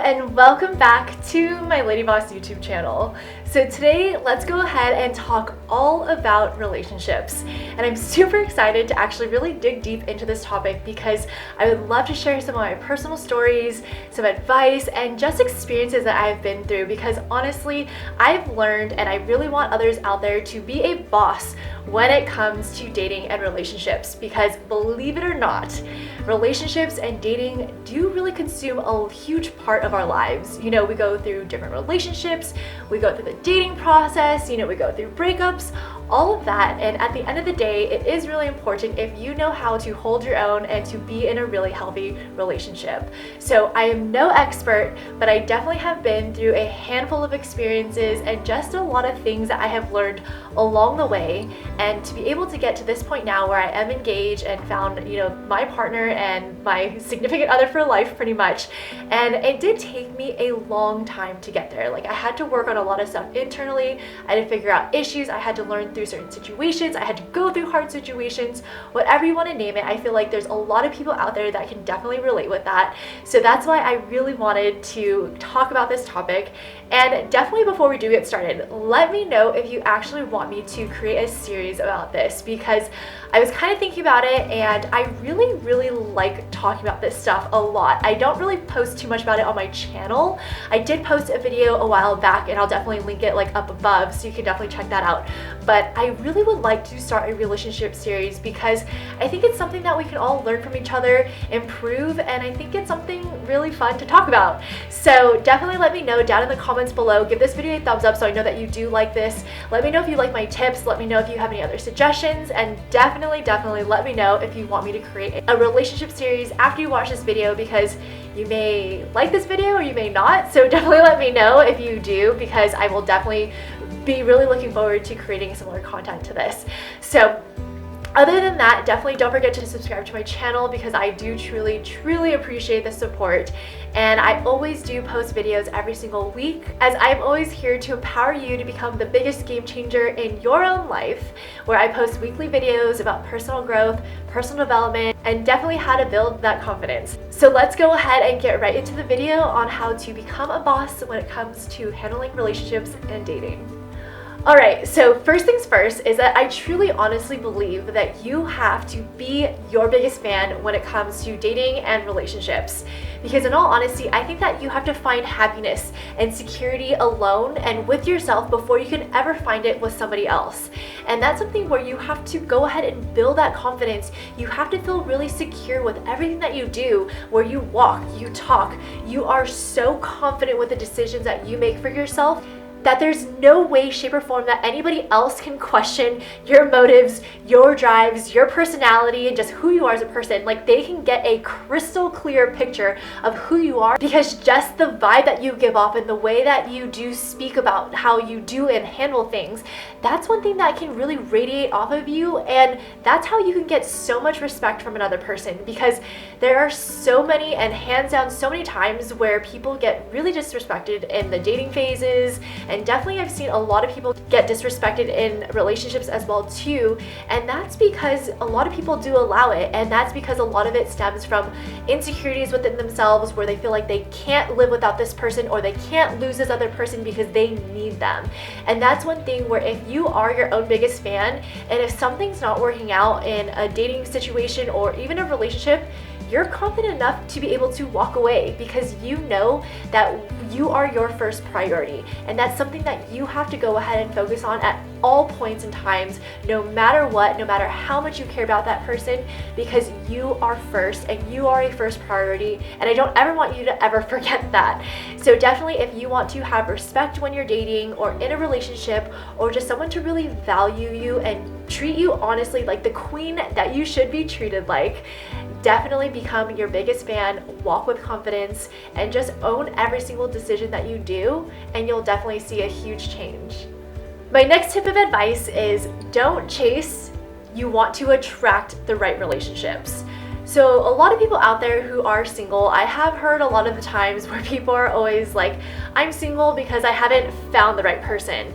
and welcome back to my Lady Boss YouTube channel. So today, let's go ahead and talk all about relationships. And I'm super excited to actually really dig deep into this topic because I would love to share some of my personal stories, some advice, and just experiences that I've been through because honestly, I've learned and I really want others out there to be a boss when it comes to dating and relationships because believe it or not, relationships and dating do really consume a huge part of our lives. You know, we go through different relationships, we go through the dating process, we go through breakups, all of that, and at the end of the day, it is really important if you know how to hold your own and to be in a really healthy relationship. So I am no expert, but I definitely have been through a handful of experiences and just a lot of things that I have learned along the way, and to be able to get to this point now where I am engaged and found, my partner and my significant other for life pretty much. And it did take me a long time to get there. Like I had to work on a lot of stuff internally. I had to figure out issues. I had to learn through certain situations. I had to go through hard situations, whatever you want to name it. I feel like there's a lot of people out there that can definitely relate with that. So that's why I really wanted to talk about this topic. And definitely before we do get started, let me know if you actually want me to create a series about this because I was kind of thinking about it and I really like talking about this stuff a lot. I don't really post too much about it on my channel. I did post a video a while back and I'll definitely link it like up above so you can definitely check that out. But I really would like to start a relationship series because I think it's something that we can all learn from each other, improve, and I think it's something really fun to talk about. So definitely let me know down in the comments below. Give this video a thumbs up so I know that you do like this. Let me know if you like my tips. Let me know if you have any other suggestions, and definitely let me know if you want me to create a relationship series after you watch this video because you may like this video or you may not. So definitely let me know if you do because I will definitely be really looking forward to creating similar content to this. So other than that, definitely don't forget to subscribe to my channel because I do truly appreciate the support. And I always do post videos every single week as I'm always here to empower you to become the biggest game changer in your own life, where I post weekly videos about personal growth, personal development, and definitely how to build that confidence. So let's go ahead and get right into the video on how to become a boss when it comes to handling relationships and dating. Alright, so first things first is that I truly honestly believe that you have to be your biggest fan when it comes to dating and relationships. Because in all honesty, I think that you have to find happiness and security alone and with yourself before you can ever find it with somebody else. And that's something where you have to go ahead and build that confidence. You have to feel really secure with everything that you do, where you walk, you talk. You are so confident with the decisions that you make for yourself that there's no way, shape, or form that anybody else can question your motives, your drives, your personality, and just who you are as a person. Like they can get a crystal clear picture of who you are because just the vibe that you give off and the way that you do speak about how you do and handle things, that's one thing that can really radiate off of you, and that's how you can get so much respect from another person because there are so many and hands down so many times where people get really disrespected in the dating phases. And definitely I've seen a lot of people get disrespected in relationships as well too, and that's because a lot of people do allow it, and that's because a lot of it stems from insecurities within themselves where they feel like they can't live without this person or they can't lose this other person because they need them. And that's one thing where if you are your own biggest fan and if something's not working out in a dating situation or even a relationship, you're confident enough to be able to walk away because you know that you are your first priority, and that's something that you have to go ahead and focus on at all points and times, no matter what, no matter how much you care about that person, because you are first and you are a first priority, and I don't ever want you to ever forget that. So definitely if you want to have respect when you're dating or in a relationship, or just someone to really value you and treat you honestly like the queen that you should be treated like, definitely become your biggest fan, walk with confidence, and just own every single decision that you do, and you'll definitely see a huge change. My next tip of advice is don't chase, you want to attract the right relationships. So a lot of people out there who are single, I have heard a lot of the times where people are always like, I'm single because I haven't found the right person.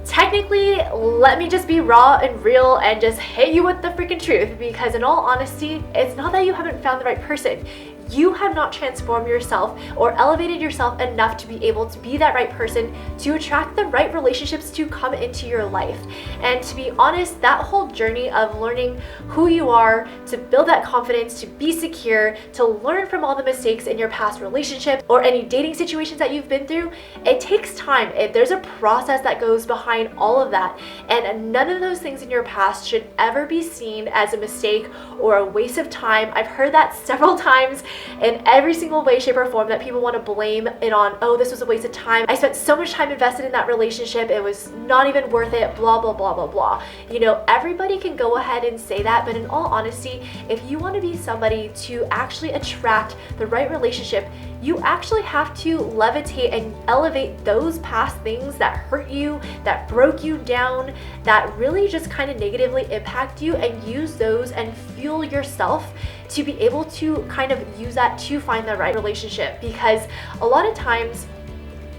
Technically, let me just be raw and real and just hit you with the freaking truth, because in all honesty, it's not that you haven't found the right person. you have not transformed yourself or elevated yourself enough to be able to be that right person to attract the right relationships to come into your life. And to be honest, that whole journey of learning who you are, to build that confidence, to be secure, to learn from all the mistakes in your past relationship or any dating situations that you've been through, it takes time. There's a process that goes behind all of that, and none of those things in your past should ever be seen as a mistake or a waste of time. I've heard that several times in every single way, shape, or form, that people want to blame it on, oh, this was a waste of time. I spent so much time invested in that relationship. It was not even worth it, blah, blah, blah, blah, blah. You know, everybody can go ahead and say that, but in all honesty, if you want to be somebody to actually attract the right relationship, you actually have to levitate and elevate those past things that hurt you, that broke you down, that really just kind of negatively impact you, and use those and fuel yourself to be able to kind of use that to find the right relationship. Because a lot of times,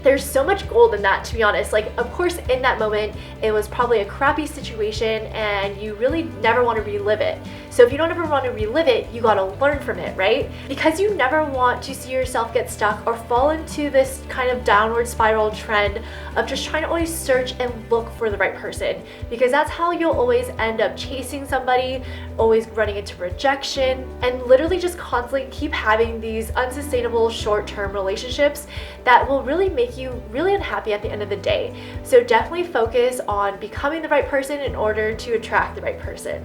there's so much gold in that, to be honest. Like, of course, in that moment, it was probably a crappy situation and you really never want to relive it. So if you don't ever want to relive it, you got to learn from it, right? Because you never want to see yourself get stuck or fall into this kind of downward spiral trend of just trying to always search and look for the right person. Because that's how you'll always end up chasing somebody, always running into rejection, and literally just constantly keep having these unsustainable short-term relationships that will really make you really unhappy at the end of the day. So definitely focus on becoming the right person in order to attract the right person.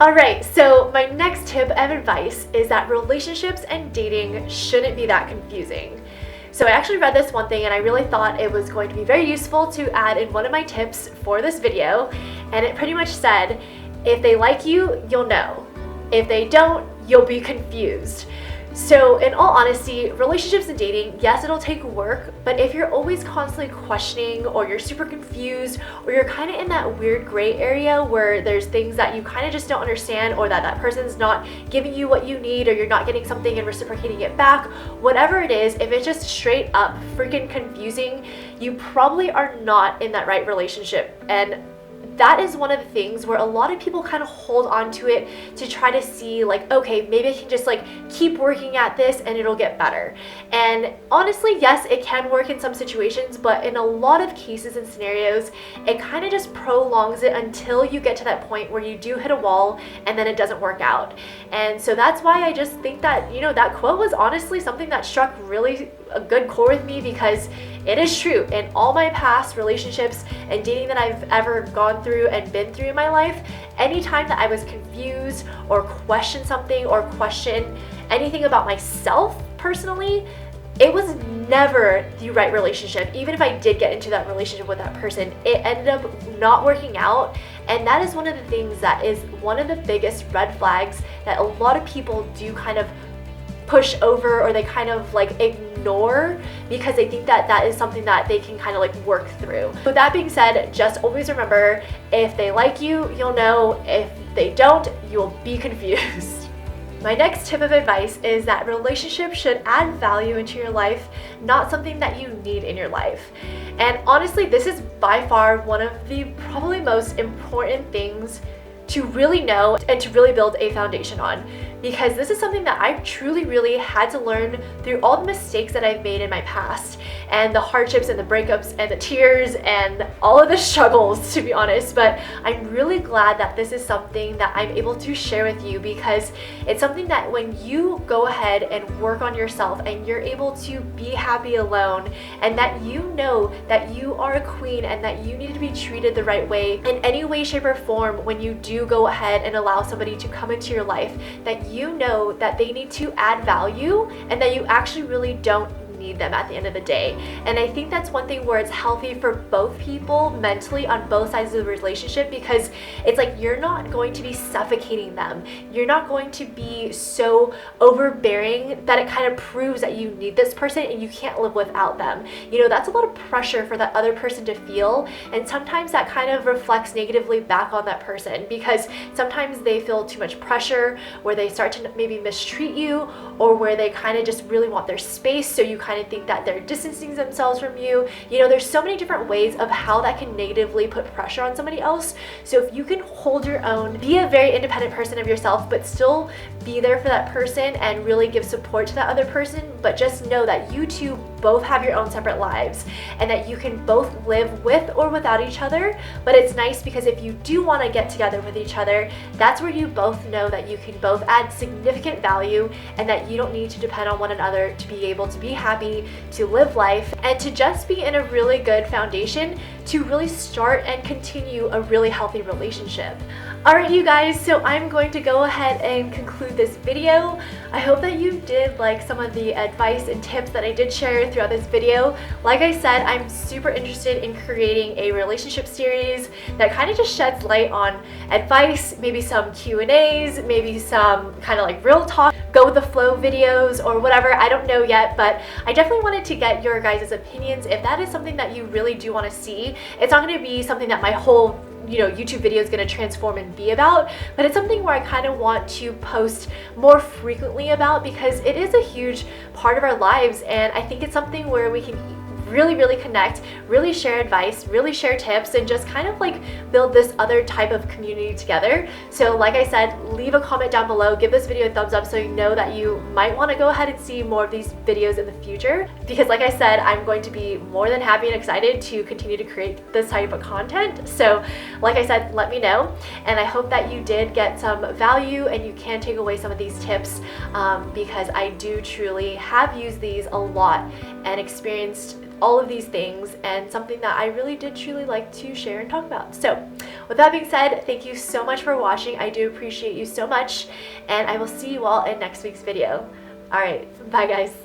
Alright, so my next tip of advice is that relationships and dating shouldn't be that confusing. So I actually read this one thing and I really thought it was going to be very useful to add in one of my tips for this video, and it pretty much said, if they like you, you'll know. If they don't, you'll be confused. So in all honesty, relationships and dating, yes, it'll take work, but if you're always constantly questioning, or you're super confused, or you're kind of in that weird gray area where there's things that you kind of just don't understand, or that person's not giving you what you need, or you're not getting something and reciprocating it back, whatever it is, if it's just straight up freaking confusing, you probably are not in that right relationship. And that is one of the things where a lot of people kind of hold on to it to try to see, like, okay, maybe I can just like keep working at this and it'll get better. And honestly, yes, it can work in some situations, but in a lot of cases and scenarios, it kind of just prolongs it until you get to that point where you do hit a wall and then it doesn't work out. And so that's why I just think that, you know, that quote was honestly something that struck really a good chord with me, because it is true. In all my past relationships and dating that I've ever gone through and been through in my life, anytime that I was confused or questioned something or questioned anything about myself personally, it was never the right relationship. Even if I did get into that relationship with that person, it ended up not working out. And that is one of the things that is one of the biggest red flags that a lot of people do kind of push over, or they kind of like ignore, because they think that that is something that they can kind of like work through. With that being said, just always remember, if they like you, you'll know. If they don't, you'll be confused. My next tip of advice is that relationships should add value into your life, not something that you need in your life. And honestly, this is by far one of the probably most important things to really know and to really build a foundation on, because this is something that I've truly really had to learn through all the mistakes that I've made in my past, and the hardships and the breakups and the tears and all of the struggles, to be honest. But I'm really glad that this is something that I'm able to share with you, because it's something that when you go ahead and work on yourself and you're able to be happy alone, and that you know that you are a queen and that you need to be treated the right way in any way, shape, or form, when you do go ahead and allow somebody to come into your life, that you know that they need to add value and that you actually really don't need them at the end of the day. And I think that's one thing where it's healthy for both people mentally on both sides of the relationship, because it's like you're not going to be suffocating them. You're not going to be so overbearing that it kind of proves that you need this person and you can't live without them. You know, that's a lot of pressure for that other person to feel, and sometimes that kind of reflects negatively back on that person, because sometimes they feel too much pressure where they start to maybe mistreat you, or where they kind of just really want their space, so you kind kind of think that they're distancing themselves from you. You know, there's so many different ways of how that can negatively put pressure on somebody else. So if you can hold your own, be a very independent person of yourself, but still be there for that person and really give support to that other person, but just know that you two both have your own separate lives and that you can both live with or without each other. But it's nice because if you do want to get together with each other, that's where you both know that you can both add significant value and that you don't need to depend on one another to be able to be happy, to live life, and to just be in a really good foundation to really start and continue a really healthy relationship. Alright you guys, so I'm going to go ahead and conclude this video. I hope that you did like some of the advice and tips that I did share throughout this video. Like I said, I'm super interested in creating a relationship series that kind of just sheds light on advice, maybe some Q&As, maybe some kind of like real talk, go with the flow videos or whatever. I don't know yet, but I definitely wanted to get your guys' opinions. If that is something that you really do want to see, it's not going to be something that my whole YouTube video is going to transform and be about, but it's something where I kind of want to post more frequently about because it is a huge part of our lives, and I think it's something where we can really connect, really share advice, really share tips, and just kind of like build this other type of community together. So like I said, leave a comment down below, give this video a thumbs up so you know that you might want to go ahead and see more of these videos in the future, because like I said, I'm going to be more than happy and excited to continue to create this type of content. So like I said, let me know, and I hope that you did get some value and you can take away some of these tips, because I do truly have used these a lot and experienced all of these things, and something that I really did truly like to share and talk about. So with that being said, thank you so much for watching. I do appreciate you so much, and I will see you all in next week's video. All right, bye guys.